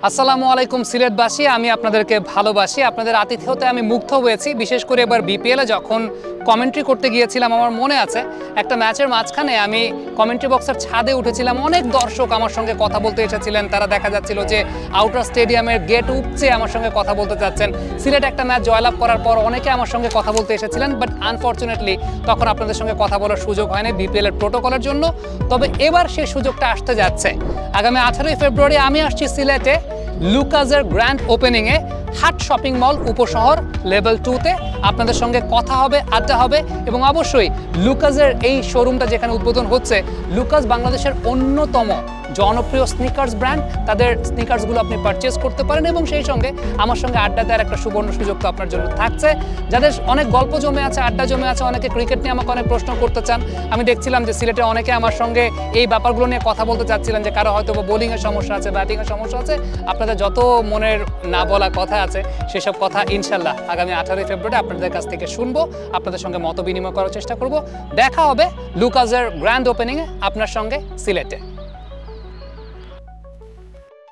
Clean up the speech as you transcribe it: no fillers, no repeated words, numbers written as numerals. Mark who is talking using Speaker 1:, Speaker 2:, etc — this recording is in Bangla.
Speaker 1: আসসালামু আলাইকুম সিলেটবাসী, আমি আপনাদেরকে ভালোবাসি। আপনাদের আতিথ্যতে আমি মুগ্ধ হয়েছি। বিশেষ করে এবার বিপিএলে যখন কমেন্ট্রি করতে গিয়েছিলাম, আমার মনে আছে একটা ম্যাচের মাঝখানে আমি কমেন্ট্রি বক্সের ছাদে উঠেছিলাম। অনেক দর্শক আমার সঙ্গে কথা বলতে এসেছিলেন। তারা দেখা যাচ্ছিল যে আউটার স্টেডিয়ামের গেট উপচে আমার সঙ্গে কথা বলতে চাচ্ছেন। সিলেট একটা ম্যাচ জয়লাভ করার পর অনেকে আমার সঙ্গে কথা বলতে এসেছিলেন, বাট আনফর্চুনেটলি তখন আপনাদের সঙ্গে কথা বলার সুযোগ হয়নি বিপিএলের প্রোটোকলের জন্য। তবে এবার সেই সুযোগটা আসতে যাচ্ছে। আগামী 18ই ফেব্রুয়ারি আমি আসছি সিলেটে লুকাসের গ্র্যান্ড ওপেনিংয়ে, হাট শপিং মল উপশহর লেভেল 2-তে। আপনাদের সঙ্গে কথা হবে, আড্ডা হবে এবং অবশ্যই লুকাসের এই শোরুমটা যেখানে উদ্বোধন হচ্ছে, লুকাস বাংলাদেশের অন্যতম জনপ্রিয় স্নিকার্স ব্র্যান্ড। তাদের স্নিকার্সগুলো আপনি পারচেস করতে পারেন এবং সেই সঙ্গে আমার সঙ্গে আড্ডা দেওয়ার একটা সুবর্ণ সুযোগ তো আপনার জন্য থাকছে। যাদের অনেক গল্প জমে আছে, আড্ডা জমে আছে, অনেকে ক্রিকেট নিয়ে আমাকে অনেক প্রশ্ন করতে চান। আমি দেখছিলাম যে সিলেটে অনেকে আমার সঙ্গে এই ব্যাপারগুলো নিয়ে কথা বলতে চাচ্ছিলেন, যে কারো হয়তো বোলিংয়ের সমস্যা আছে, ব্যাটিংয়ের সমস্যা আছে। আপনাদের যত মনের না বলা কথা আছে সেসব কথা ইনশাল্লাহ আগামী 18ই ফেব্রুয়ারি আপনাদের কাছ থেকে শুনবো, আপনাদের সঙ্গে মত বিনিময় করার চেষ্টা করব। দেখা হবে লুকাসের গ্র্যান্ড ওপেনিংয়ে আপনার সঙ্গে সিলেটে।